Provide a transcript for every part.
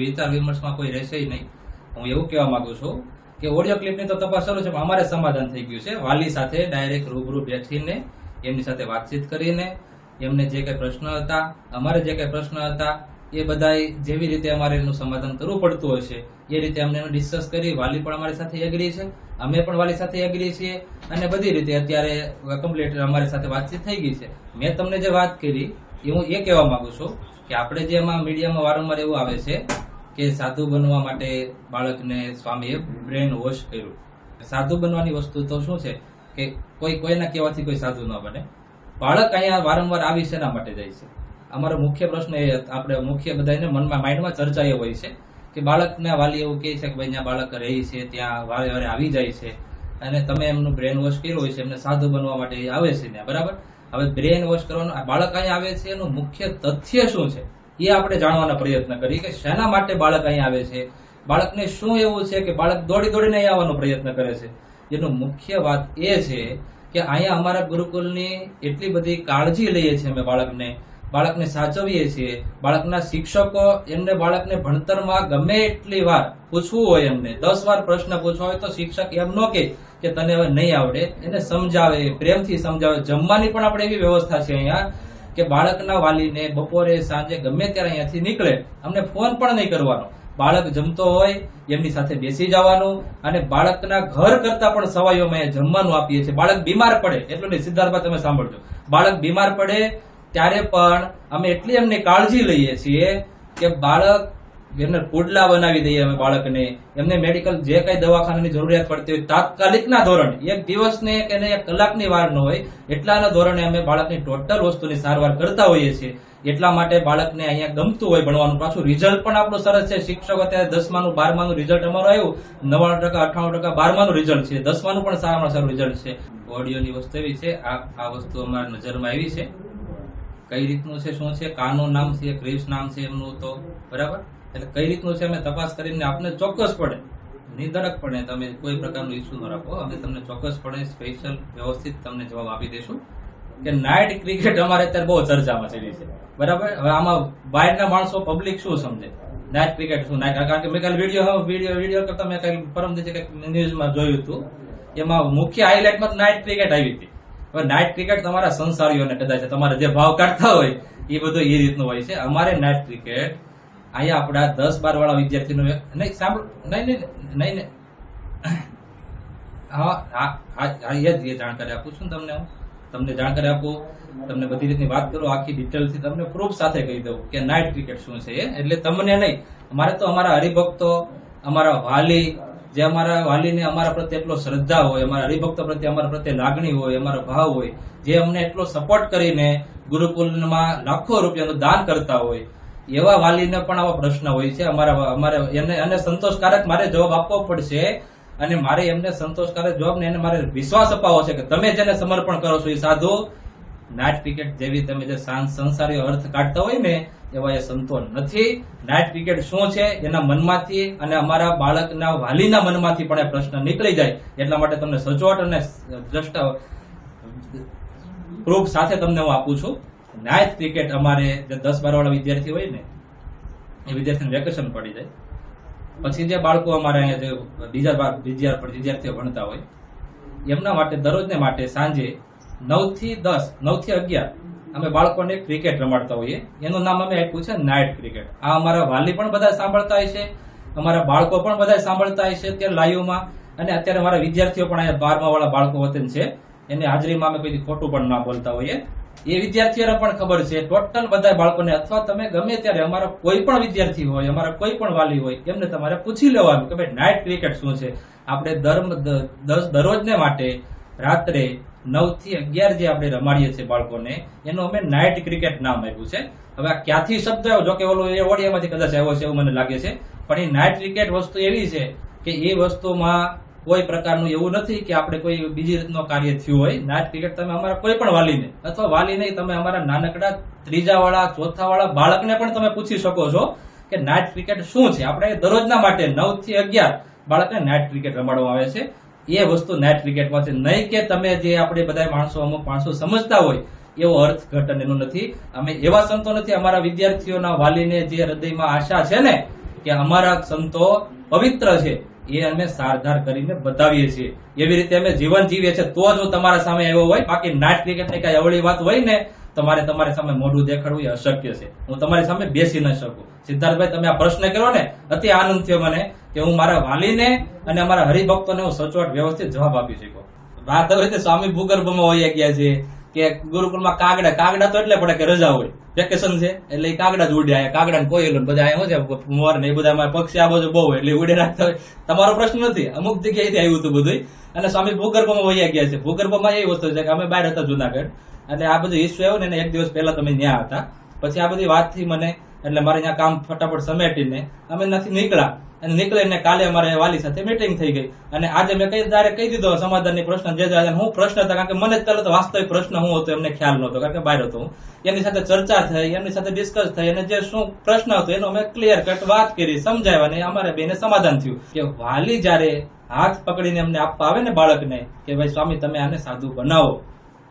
વિચાર વિમર્શમાં કોઈ રહેશે નહીં. હું એવું કહેવા માંગુ છું કે ઓડિયો ક્લિપની તો તપાસ શરૂ છે, પણ અમારે સમાધાન થઈ ગયું છે. વાલી સાથે ડાયરેક્ટ રૂબરૂ બેસીને એમની સાથે વાતચીત કરીને એમને જે કઈ પ્રશ્ન હતા, અમારે જે કઈ પ્રશ્ન હતા, એ બધા જેવી રીતે અમારે એનું સમાધાન કરવું પડતું હશે એ રીતે અમને ડિસ્કસ કરી. વાલી પણ અમારી સાથે એગ્રી છે, અમે પણ વાલી સાથે એગ્રી છીએ, અને બધી રીતે અત્યારે કમ્પ્લીટ અમારી સાથે વાતચીત થઈ ગઈ છે. મેં તમને જે વાત કરી એ હું એ કહેવા માંગુ છું કે આપણે જે એમાં મીડિયામાં વારંવાર એવું આવે છે કે સાધુ બનવા માટે બાળકને સ્વામીએ બ્રેન વોશ કર્યું. સાધુ બનવાની વસ્તુ તો શું છે કે કોઈના કહેવાથી કોઈ સાધુ ન બને. બાળક અહીંયા વારંવાર આવી શેના માટે જાય છે? અમારો મુખ્ય પ્રશ્ન એ આપણે મુખ્ય બધાને મનમાં માઇન્ડમાં ચર્ચા એ હોય છે કે બાળકના વાલી એવું કહે છે કે ભાઈ જ્યાં બાળક રહી છે ત્યાં વારે વારે આવી જાય છે અને તમે એમનું બ્રેન વોશ કર્યું હોય છે, એમને સાધુ બનવા માટે આવે છે ત્યાં, બરાબર? હવે બ્રેન વોશ કરવાનું બાળક અહીંયા આવે છે એનું મુખ્ય તથ્ય શું છે એ આપણે જાણવાનો પ્રયત્ન કરીએ કે શેના માટે બાળક અહીંયા આવે છે. બાળકને શું એવું છે કે બાળક દોડી દોડીને અહીંયા આવવાનો પ્રયત્ન કરે છે? એનું મુખ્ય વાત એ છે કે અહીંયા અમારા ગુરુકુલની એટલી બધી કાળજી લઈએ છીએ અમે બાળકને સાચવીએ છીએ. બાળકના શિક્ષકો એમને બાળકને ભણતરમાં ગમે એટલી વાર પૂછવું હોય, એમને 10 વાર પ્રશ્ન પૂછવા હોય તો શિક્ષક એમ ન કે તને હવે નહીં આવડે, એને સમજાવે, પ્રેમથી સમજાવે. જમવાની પણ આપણે એવી વ્યવસ્થા છે અહીંયા કે બાળકના વાલીને બપોરે સાંજે ગમે ત્યારે અહીંયાથી નીકળે અમને ફોન પણ નહીં કરવાનો. બાળક જમતો હોય એમની સાથે બેસી જવાનું, અને બાળકના ઘર કરતા પણ સવાઈઓ અમે જમવાનું આપીએ છીએ. બાળક બીમાર પડે એટલું નહીં, સિદ્ધાર્થભાઈ તમે સાંભળજો, બાળક બીમાર પડે ત્યારે પણ અમે એટલી એમની કાળજી લઈએ છીએ કે બાળક એમને પુડલા બનાવી દઈએ અમે બાળકને. એમને મેડિકલ જે કઈ દવાખાનાની જરૂરિયાત પડતી હોય તાત્કાલિકના ધોરણે, એક દિવસને કે એક કલાકની વાર ન હોય એટલાના ધોરણે અમે બાળકની ટોટલ વસ્તુની સારવાર કરતા હોઈએ છીએ. એટલા માટે બાળકને અહીંયા ગમતું હોય ભણવાનું. પાછું રિઝલ્ટ પણ આપણું સરસ છે. શિક્ષકો અત્યારે 10માનું 12માનું રિઝલ્ટ અમારું આવ્યું, 99% 98% 12માનું રિઝલ્ટ છે, 10માનું પણ સારામાં સારું રિઝલ્ટ છે. ઓડિયોની વસ્તુ એવી છે, આ વસ્તુ અમારા નજરમાં આવી છે. કઈ રીતનું છે, શું છે, કાનું નામ છે, ક્રિશ નામ છે એમનું, તો બરાબર. એટલે કઈ રીતનું છે અમે તપાસ કરીને આપને ચોક્કસપણે નિર્ધારકપણે તમે કોઈ પ્રકારનું ઇસ્યુ ન રાખો, અમે તમને ચોક્કસપણે સ્પેશિયલ વ્યવસ્થિત તમને જવાબ આપી દઈશું. કે નાઇટ ક્રિકેટ અમારે અત્યારે બહુ ચર્ચામાં ચાલી છે, બરાબર. હવે આમાં બહારના માણસો પબ્લિક શું સમજે નાઇટ ક્રિકેટ શું? કારણ કે મેં કાલે વિડીયો કરતા મેં કાલે પરમ દિવસે ન્યૂઝમાં જોયું હતું, એમાં મુખ્ય હાઇલાઇટમાં નાઇટ ક્રિકેટ આવી હતી. હવે નાઇટ ક્રિકેટ તમારા સંસારીઓને કદાચ તમારે જે ભાવ કાઢતા હોય એ બધું એ રીતનું હોય છે. અમારે નાઇટ ક્રિકેટ અહીંયા આપણા 10-12 વાળા વિદ્યાર્થીનું નહીં સાંભળ નહીં એ જાણકારી આપું છું તમને. હું તમને જાણકારી આપું, તમને બધી રીતની વાત કરું, આખી ડિટેલથી તમને પ્રૂફ સાથે કહી દઉં કે નાઇટ ક્રિકેટ શું છે. એટલે તમને નહીં, અમારે તો અમારા હરિભક્તો, અમારા વાલી, જે અમારા વાલીને અમારા પ્રત્યે એટલો શ્રદ્ધા હોય, અમારા હરિભક્તો પ્રત્યે અમારા પ્રત્યે લાગણી હોય, અમારો ભાવ હોય, જે અમને એટલો સપોર્ટ કરીને ગુરુકુલમાં લાખો રૂપિયાનું દાન કરતા હોય, એવા વાલીને પણ આવા પ્રશ્ન હોય છે. અમારે એને સંતોષકારક મારે જવાબ આપવો પડશે, અને મારે એમને સંતોષકારક જવાબ ને એને મારે વિશ્વાસ અપાવવો છે કે તમે જેને સમર્પણ કરો છો એ સાધુ નાઇટ ક્રિકેટ જેવી તમે જે સંસારી અર્થ કાઢતા હોય ને એવા એ સંતો નથી. નાઇટ ક્રિકેટ શું છે એના મનમાંથી અને અમારા બાળકના વાલીના મનમાંથી પણ એ પ્રશ્ન નીકળી જાય એટલા માટે તમને સચોટ અને પ્રૂફ સાથે તમને હું આપું છું. નાઇટ ક્રિકેટ અમારે જે 10-12 વાળા વિદ્યાર્થી હોય ને એ વિદ્યાર્થીને વેકેશન પડી જાય પછી જે બાળકો અમારે અહીંયા જે બીજા વિદ્યાર્થીઓ ભણતા હોય એમના માટે દરરોજને માટે સાંજે 9 થી 10, 9 થી 11 અમે બાળકોને ક્રિકેટ રમાડતા હોઈએ. એનું નામ અમે આપ્યું છે નાઇટ ક્રિકેટ. આ અમારા વાલી પણ બધા સાંભળતા હોય છે, અમારા બાળકો પણ બધા સાંભળતા હોય છે અત્યારે લાઈવમાં, અને અત્યારે અમારા વિદ્યાર્થીઓ પણ અહીંયા 12મા વાળા બાળકો વતન છે એની હાજરીમાં અમે કોઈ ખોટું પણ ના બોલતા હોઈએ. એ વિદ્યાર્થીઓને પણ ખબર છે ટોટલ બધા બાળકોને, અથવા તમે ગમે ત્યારે અમારા કોઈ પણ વિદ્યાર્થી હોય, અમારા કોઈ પણ વાલી હોય, એમને તમારે પૂછી લેવાનું કે ભાઈ નાઇટ ક્રિકેટ શું છે. આપણે દરરોજને માટે રાત્રે 9 થી 11 જે આપણે રમાડીએ છીએ બાળકોને, એનું અમે નાઇટ ક્રિકેટ નામ આપ્યું છે. હવે આ ક્યાંથી શબ્દ આવ્યો, જો કે ઓલો એ ઓડિયામાંથી કદાચ આવ્યો છે એવું મને લાગે છે, પણ એ નાઇટ ક્રિકેટ વસ્તુ એવી છે કે એ વસ્તુમાં કોઈ પ્રકારનું એવું નથી કે આપણે કોઈ બીજી રીતનો કાર્ય થયું હોય. નાઇટ ક્રિકેટ તમે અમારા કોઈ પણ વાલીને, અથવા વાલી નહીં, તમે અમારા નાનકડા 3જા વાળા 4થા વાળા બાળકને પણ તમે પૂછી શકો છો કે નાઇટ ક્રિકેટ શું છે. આપણે દરરોજના માટે 9 થી 11 બાળકને નાઇટ ક્રિકેટ રમાડવામાં આવે છે. એ વસ્તુ નાઇટ ક્રિકેટમાં છે, નહીં કે તમે જે આપણે બધા અમુક માણસો સમજતા હોય એવો અર્થઘટન એનું નથી. અમે એવા સંતો નથી. અમારા વિદ્યાર્થીઓના વાલીને જે હૃદયમાં આશા છે ને કે અમારા સંતો પવિત્ર છે એ અમે સારધાર કરીને બતાવીએ છીએ. એવી રીતે અમે જીવન જીવીએ છીએ તો જ હું તમારા સામે આવ્યો હોય. બાકી નાટ ક્રિકેટની કઈ અવળી વાત હોય ને તમારે તમારી સામે મોઢું દેખાડવું એ અશક્ય છે. હું તમારી સામે બેસી ન શકું. સિદ્ધાર્થભાઈ, તમે આ પ્રશ્ન કર્યો ને, અતિ આનંદ થયો મને કે હું મારા વાલીને અને અમારા હરિભક્તોને હું સચોટ વ્યવસ્થિત જવાબ આપી શક્યો. વાત હવે તો સ્વામી ભૂગર્ભમાં વહી ગયા છે કે ગુરુકુળમાં કાગડા તો એટલે પડે કે રજા હોય, વેકેશન છે એટલે એ કાગડા જ ઉડ્યા. કાગડા કોઈ બધા અહીંયા શું છે મોર ને એ બધા પક્ષી આ બાજુ બહુ હોય એટલે ઉડે રાખતા હોય. તમારો પ્રશ્ન નથી, અમુક જગ્યાએથી આવ્યું હતું બધું. અને સ્વામી ભૂગર્ભમાં વહી ગયા છે. ભૂગર્ભમાં એ વસ્તુ છે કે અમે બહાર હતા જુનાગઢ, અને આ બધું ઇસ્યુ આવ્યો ને એક દિવસ પહેલા તમે ત્યાં હતા. પછી આ બધી વાતથી મને એટલે મારે ત્યાં કામ ફટાફટ સમેટીને અમે નથી નીકળ્યા. અને નીકળીને કાલે અમારે વાલી સાથે મીટિંગ થઈ ગઈ. અને આજે મેં કહી દીધો સમાધાનની પ્રશ્ન જે હું પ્રશ્ન હતા, કારણ કે મને જ પહેલા તો વાસ્તવિક પ્રશ્ન શું હતો એમને ખ્યાલ નહોતો, કારણ કે બહાર હતો હું. એની સાથે ચર્ચા થઈ, એમની સાથે ડિસ્કસ થઈ, અને જે શું પ્રશ્ન હતો એનો અમે ક્લિયર કટ વાત કરી, સમજાવ્યા, અને અમારે બેને સમાધાન થયું કે વાલી જયારે હાથ પકડીને અમને આપવા આવે ને બાળકને કે ભાઈ સ્વામી તમે આને સાધુ બનાવો,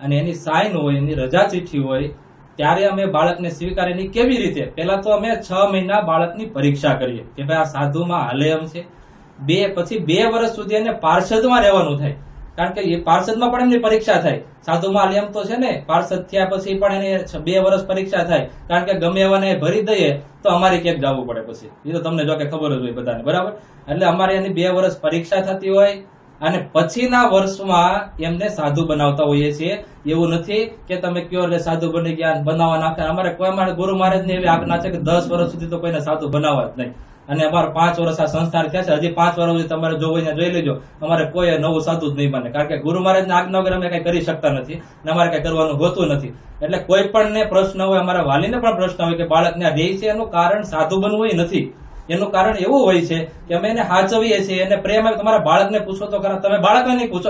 અને એની સાઇન હોય, એની રજા ચિઠ્ઠી હોય, ત્યારે અમે બાળકને સ્વીકારીને કેવી રીતે, પેલા તો અમે 6 મહિના બાળકની પરીક્ષા કરીએ કે ભાઈ આ સાધુમાં હાલે એમ છે. પછી 2 વર્ષ સુધી એને પાર્ષદમાં રહેવાનું થાય, કારણ કે એ પાર્ષદમાં પણ એમની પરીક્ષા થાય. સાધુમાં હાલે એમ તો છે ને, પાર્ષદ થયા પછી પણ એને 2 વર્ષ પરીક્ષા થાય, કારણ કે ગમે એવાને ભરી દઈએ તો અમારે ક્યાંક જવું પડે પછી. એ તો તમને જો કે ખબર જ હોય બધાને, બરાબર. એટલે અમારે એની 2 વર્ષ પરીક્ષા થતી હોય, અને પછીના વર્ષમાં એમને સાધુ બનાવતા હોઈએ છીએ. એવું નથી કે તમે કયો એટલે સાધુ બની ગયા બનાવવા નાખે. અમારે ગુરુ મહારાજ ની એવી આજ્ઞા છે કે 10 વર્ષ સુધી તો કોઈને સાધુ બનાવવા જ નહીં. અને અમારે 5 વર્ષ આ સંસ્થાન થયા છે, હજી 5 વર્ષ સુધી તમારે જોઈને જોઈ લેજો, અમારે કોઈ નવું સાધુ જ નહીં બને, કારણ કે ગુરુ મહારાજ ના આજ્ઞા વગર અમે કઈ કરી શકતા નથી, અને અમારે કઈ કરવાનું હોતું નથી. એટલે કોઈ પણ ને પ્રશ્ન હોય, અમારા વાલીને પણ પ્રશ્ન હોય કે બાળકને આ ધ્યેય છે, એનું કારણ સાધુ બનવું એ નથી. એનું કારણ એવું હોય છે કે અમે એને હાચવીએ છીએ, એને પ્રેમ આવે. તમારા બાળકને પૂછો તો ખરા, તમે બાળકને નહીં પૂછો.